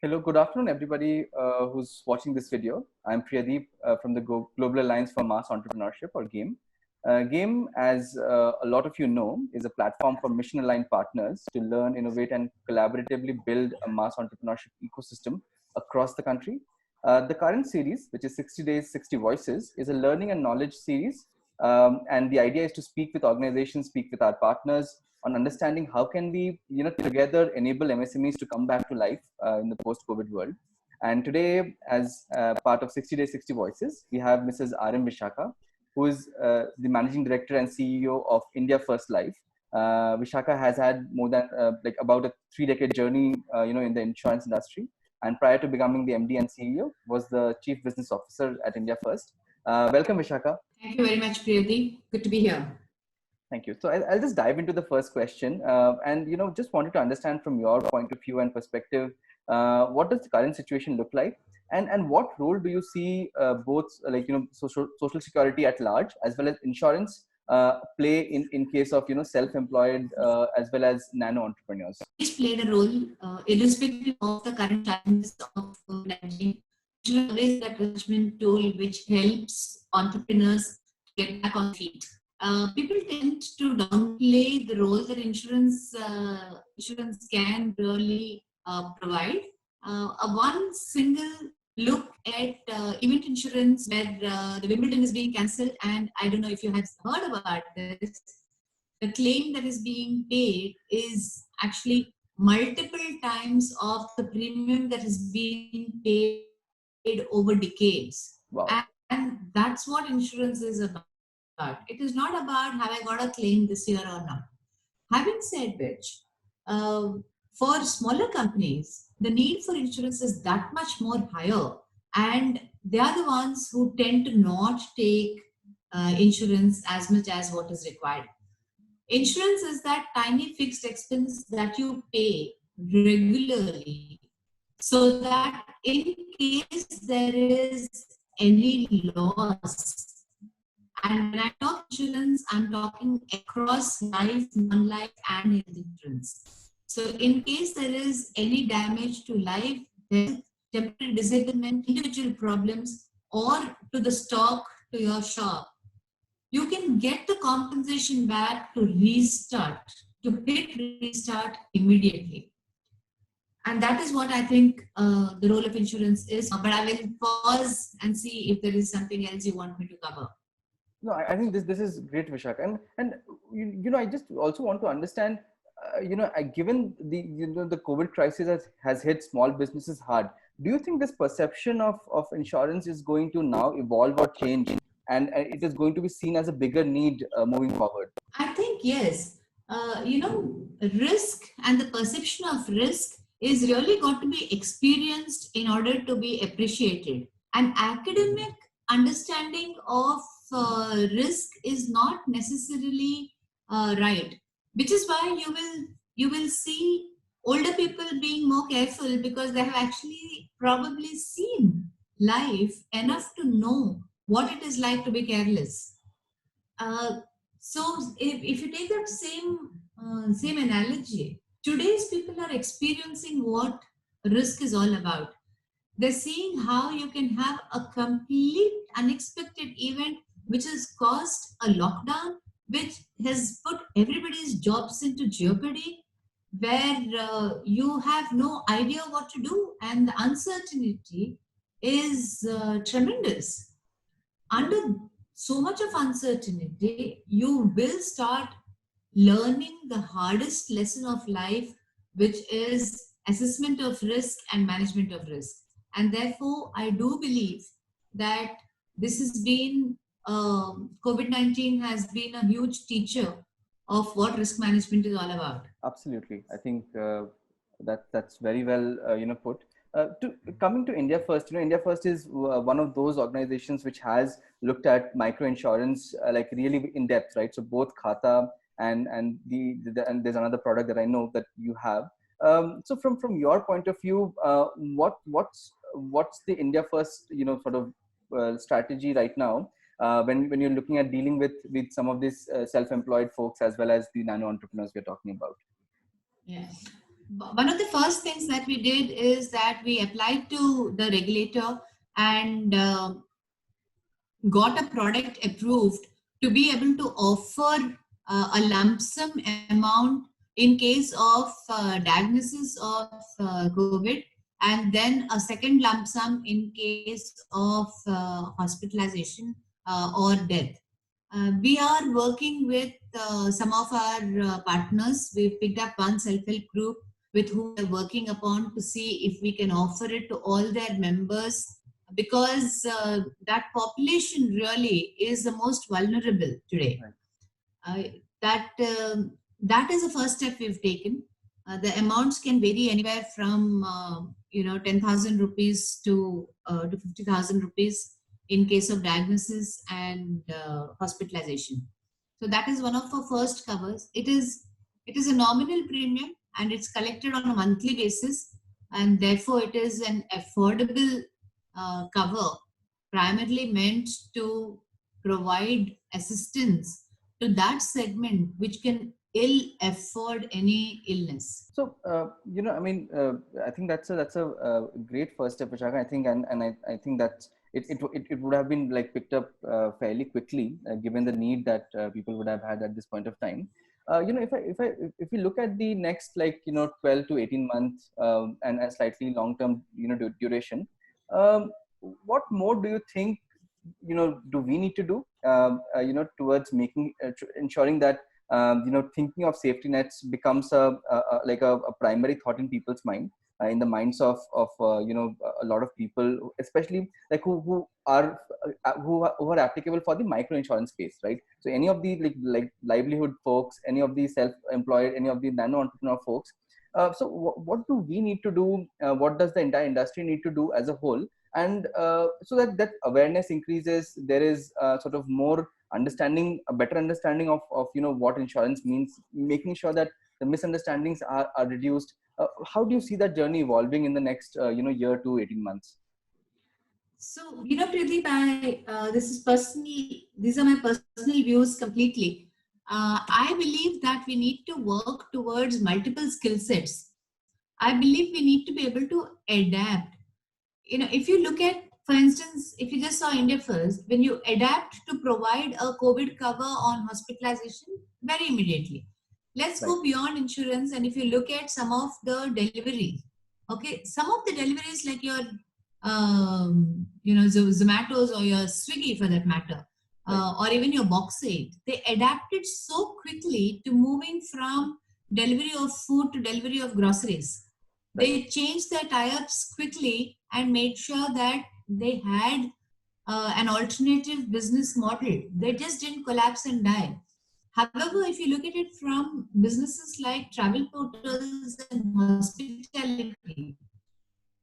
Hello, good afternoon, everybody who's watching this video. I'm Priyadeep from the Global Alliance for Mass Entrepreneurship, or GAME. GAME, as a lot of you know, is a platform for mission-aligned partners to learn, innovate, and collaboratively build a mass entrepreneurship ecosystem across the country. The current series, which is 60 Days, 60 Voices, is a learning and knowledge series. And the idea is to speak with organizations, speak with our partners, on understanding how can we, together enable MSMEs to come back to life in the post-COVID world. And today, as part of 60 Days, 60 Voices, we have Mrs. R.M. Vishakha, who is the Managing Director and CEO of India First Life. Vishakha has had more than about a 3-decade journey, in the insurance industry. And prior to becoming the MD and CEO, was the Chief Business Officer at India First. Welcome, Vishakha. Thank you very much, Priyadeep. Good to be here. Thank you. So I'll just dive into the first question, and just wanted to understand from your point of view and perspective, what does the current situation look like, and what role do you see both social security at large as well as insurance play in case of self-employed as well as nano entrepreneurs? It's played a role, irrespective of the current challenges of COVID-19. Always that management tool which helps entrepreneurs get back on feet. People tend to downplay the role that insurance can really provide. One single look at event insurance where the Wimbledon is being cancelled, and I don't know if you have heard about this. The claim that is being paid is actually multiple times of the premium that is being paid over decades. Wow. And that's what insurance is about. It is not about have I got a claim this year or not. Having said which, for smaller companies, the need for insurance is that much more higher, and they are the ones who tend to not take insurance as much as what is required. Insurance is that tiny fixed expense that you pay regularly, so that in case there is any loss, and when I talk insurance, I'm talking across life, non-life, and health insurance. So in case there is any damage to life, health, temporary disablement, individual problems, or to the stock, to your shop, you can get the compensation back to restart, to hit restart immediately. And that is what I think the role of insurance is. But I will pause and see if there is something else you want me to cover. No, I think this is great, Vishak, and I just also want to understand, given the COVID crisis has hit small businesses hard. Do you think this perception of insurance is going to now evolve or change, and it is going to be seen as a bigger need moving forward? I think yes. Risk and the perception of risk is really got to be experienced in order to be appreciated. An academic understanding of risk is not necessarily right, which is why you will see older people being more careful because they have actually probably seen life enough to know what it is like to be careless. So if you take that same analogy, today's people are experiencing what risk is all about. They're seeing how you can have a complete unexpected event which has caused a lockdown, which has put everybody's jobs into jeopardy, where you have no idea what to do, and the uncertainty is tremendous. Under so much of uncertainty, you will start learning the hardest lesson of life, which is assessment of risk and management of risk. And therefore, I do believe that this has been, COVID-19 has been a huge teacher of what risk management is all about. Absolutely. I think that's very well put. Coming to India First, India First is one of those organizations which has looked at micro insurance like really in depth, right? So both Khata and and there's another product that I know that you have. So from your point of view, what's the India First sort of strategy right now when you're looking at dealing with some of these self-employed folks as well as the nano entrepreneurs we're talking about? Yeah. one of the first things that we did is that we applied to the regulator and got a product approved to be able to offer a lump sum amount in case of diagnosis of COVID, and then a second lump sum in case of hospitalization or death. We are working with some of our partners. We've picked up one self-help group with whom we're working upon to see if we can offer it to all their members, because that population really is the most vulnerable today. Uh, that that is the first step we've taken. The amounts can vary anywhere from 10,000 rupees to 50,000 rupees in case of diagnosis and hospitalization. So that is one of our first covers. It is a nominal premium and it's collected on a monthly basis, and therefore it is an affordable cover, primarily meant to provide assistance to that segment which can ill afford any illness. So, I mean, I think that's a great first step, Vishakha. I think, and I think that it would have been like picked up fairly quickly, given the need that people would have had at this point of time. If we look at the next 12 to 18 months and a slightly long term duration, what more do you think do we need to do towards making ensuring that thinking of safety nets becomes a primary thought in people's mind, in the minds of a lot of people, especially like who are applicable for the micro insurance space, right? So any of the like livelihood folks, any of the self-employed, any of the nano entrepreneur folks. So what do we need to do? What does the entire industry need to do as a whole? And so that awareness increases, there is sort of more understanding, a better understanding of what insurance means, making sure that the misunderstandings are reduced. How do you see that journey evolving in the next year to 18 months? So, Pradeep, these are my personal views completely. I believe that we need to work towards multiple skill sets. I believe we need to be able to adapt. If you look at, for instance, if you just saw India First, when you adapt to provide a COVID cover on hospitalization very immediately. Let's go beyond insurance, and if you look at some of the deliveries, okay, some of the deliveries like your Zomatos or your Swiggy for that matter, or even your Boxade, they adapted so quickly to moving from delivery of food to delivery of groceries. They changed their tie-ups quickly and made sure that they had an alternative business model. They just didn't collapse and die. However, if you look at it from businesses like travel portals and hospitality,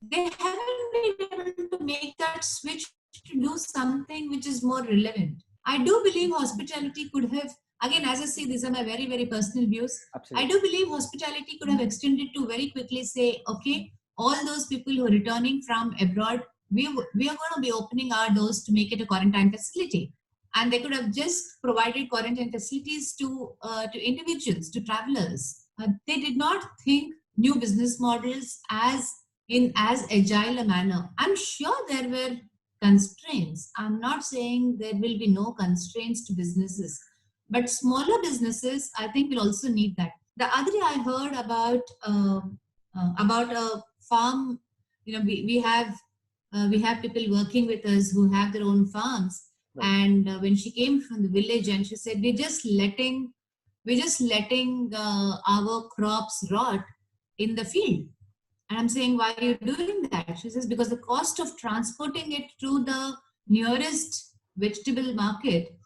they haven't been able to make that switch to do something which is more relevant. I do believe hospitality could have, again, as I say, these are my very, very personal views. Absolutely. I do believe hospitality could have extended to very quickly say, okay, all those people who are returning from abroad, we are going to be opening our doors to make it a quarantine facility. And they could have just provided quarantine facilities to individuals, to travelers. They did not think new business models in as agile a manner. I'm sure there were constraints. I'm not saying there will be no constraints to businesses, but smaller businesses, I think, will also need that. The other day I heard about a farm. We have people working with us who have their own farms. Right. And when she came from the village, and she said, we're just letting our crops rot in the field. And I'm saying, why are you doing that? She says, because the cost of transporting it to the nearest vegetable market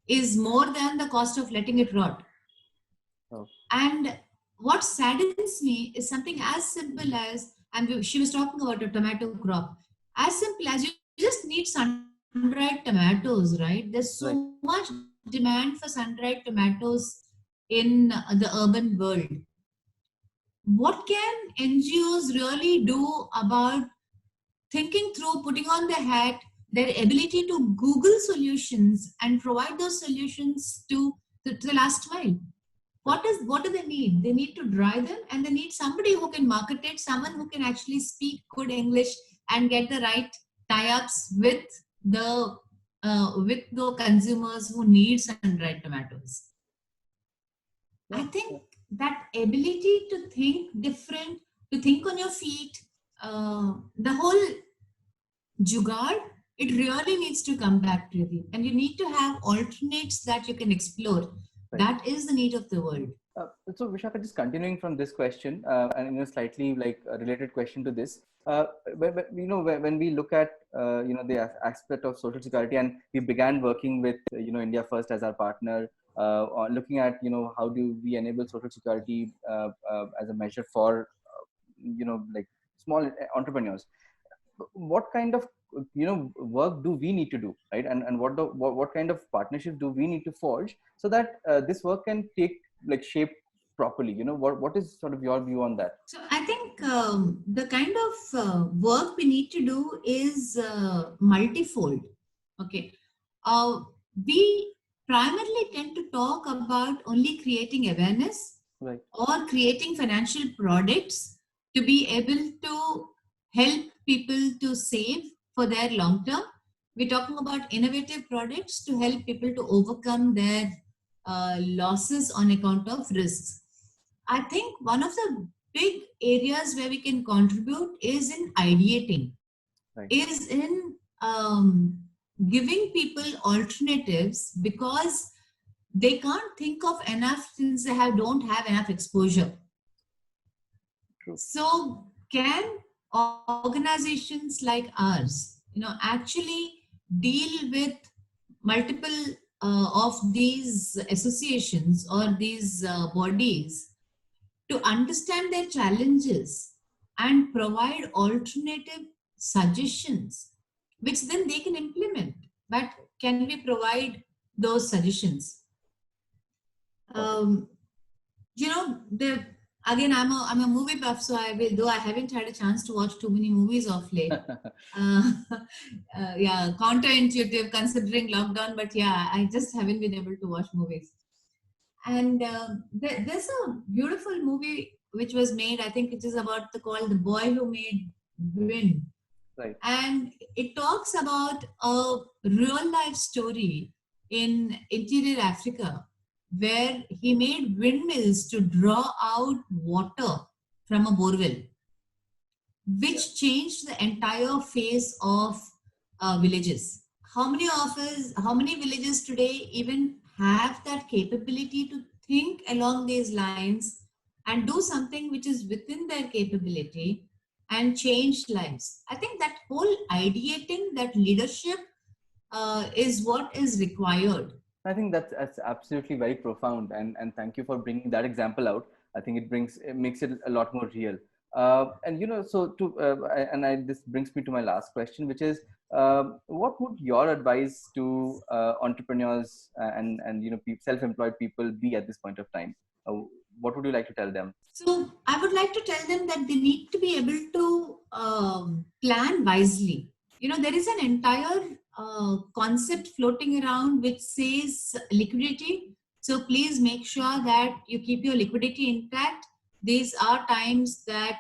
is more than the cost of letting it rot. Oh. And what saddens me is something as simple as, and she was talking about a tomato crop, as simple as you just need sun-dried tomatoes, right? There's so much demand for sun-dried tomatoes in the urban world. What can NGOs really do about thinking through, putting on their hat, their ability to Google solutions and provide those solutions to the last mile? What do they need? They need to dry them, and they need somebody who can market it, someone who can actually speak good English and get the right tie-ups with the consumers who need sun-dried tomatoes. I think that ability to think different, to think on your feet, the whole jugaad, it really needs to come back to you. And you need to have alternates that you can explore. Right. That is the need of the world. So Vishakha, just continuing from this question, and slightly like a related question to this, when we look at the aspect of social security, and we began working with India First as our partner, looking at how do we enable social security as a measure for like small entrepreneurs. What kind of work do we need to do, right? And what kind of partnerships do we need to forge so that this work can take like shape properly? What is sort of your view on that? So I think the kind of work we need to do is multifold. Okay, we primarily tend to talk about only creating awareness, right, or creating financial products to be able to help people to save for their long term. We're talking about innovative products to help people to overcome their losses on account of risks. I think one of the big areas where we can contribute is in ideating, right, is in giving people alternatives, because they can't think of enough since they don't have enough exposure. True. So can organizations like ours, actually deal with multiple of these associations or these bodies to understand their challenges and provide alternative suggestions, which then they can implement. But can we provide those suggestions? Again, I'm a movie buff, so though I haven't had a chance to watch too many movies of late. Yeah, counterintuitive considering lockdown, but yeah, I just haven't been able to watch movies. And there's a beautiful movie which was made, I think it is called The Boy Who Made Wind. Right. And it talks about a real life story in interior Africa, where he made windmills to draw out water from a borewell, which changed the entire face of villages. How many villages today even have that capability to think along these lines and do something which is within their capability and change lives? I think that whole ideating, that leadership is what is required. I think that's absolutely very profound, and thank you for bringing that example out. I think it makes it a lot more real. This brings me to my last question, which is, what would your advice to entrepreneurs and self-employed people be at this point of time? What would you like to tell them? So I would like to tell them that they need to be able to plan wisely. There is an entire concept floating around which says liquidity. So please make sure that you keep your liquidity intact. These are times that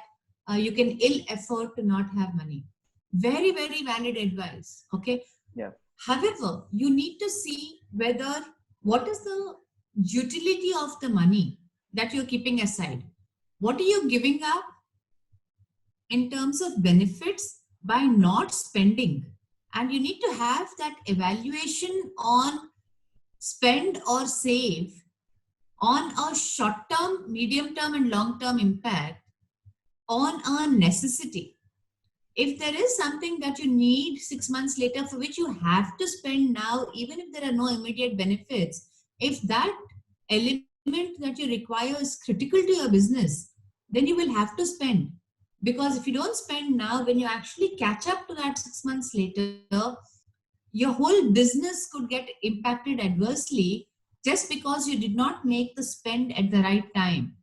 you can ill afford to not have money. Very, very valid advice. Okay. Yeah. However, you need to see what is the utility of the money that you're keeping aside. What are you giving up in terms of benefits by not spending? And you need to have that evaluation on spend or save on a short-term, medium-term, and long-term impact on a necessity. If there is something that you need 6 months later for which you have to spend now, even if there are no immediate benefits, if that element that you require is critical to your business, then you will have to spend. Because if you don't spend now, when you actually catch up to that 6 months later, your whole business could get impacted adversely just because you did not make the spend at the right time.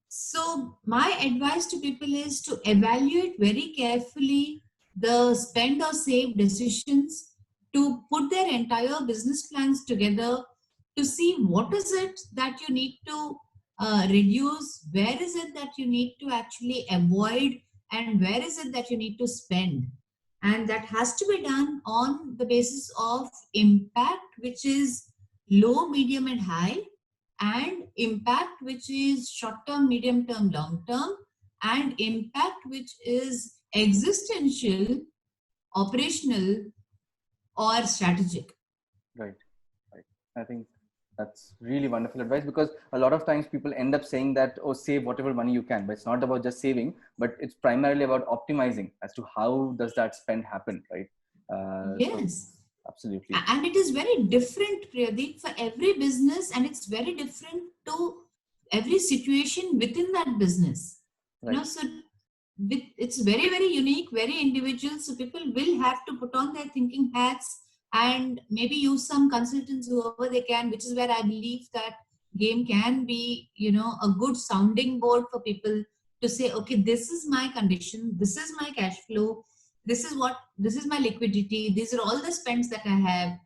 So my advice to people is to evaluate very carefully the spend or save decisions, to put their entire business plans together to see what is it that you need to reduce, where is it that you need to actually avoid, and where is it that you need to spend. And that has to be done on the basis of impact, which is low, medium, and high, and impact which is short term, medium term, long term, and impact which is existential, operational, or strategic. Right. I think that's really wonderful advice, because a lot of times people end up saying that, oh, save whatever money you can, but it's not about just saving, but it's primarily about optimizing as to how does that spend happen, right? Yes. So absolutely. And it is very different, Pradeep, for every business, and it's very different to every situation within that business. Right. You know, so it's very, very unique, very individual. So people will have to put on their thinking hats and maybe use some consultants whoever they can, which is where I believe that game can be, you know, a good sounding board for people to say, okay, this is my condition, this is my cash flow, this is my liquidity, these are all the spends that I have.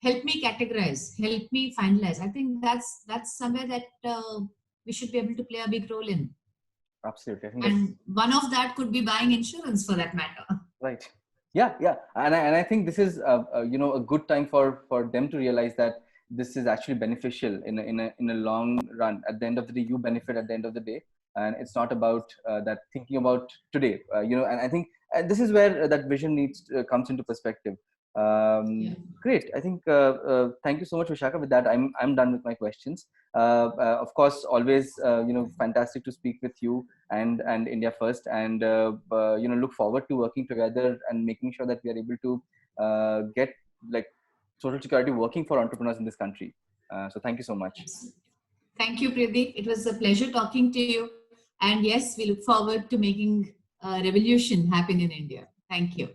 Help me categorize, help me finalize. I think that's somewhere that we should be able to play a big role in. Absolutely. I think and one of that could be buying insurance, for that matter. Right. Yeah. And I think this is a good time for them to realize that this is actually beneficial in a long run. At the end of the day, you benefit at the end of the day, and it's not about that thinking about today. And I think this is where that vision comes into perspective. Yeah. Great. I think thank you so much, Vishakha. With that, I'm done with my questions. Of course, always fantastic to speak with you and India First, and look forward to working together and making sure that we are able to get like social security working for entrepreneurs in this country. So thank you so much. Thank you, Pradeep. It was a pleasure talking to you. And yes, we look forward to making a revolution happen in India. Thank you.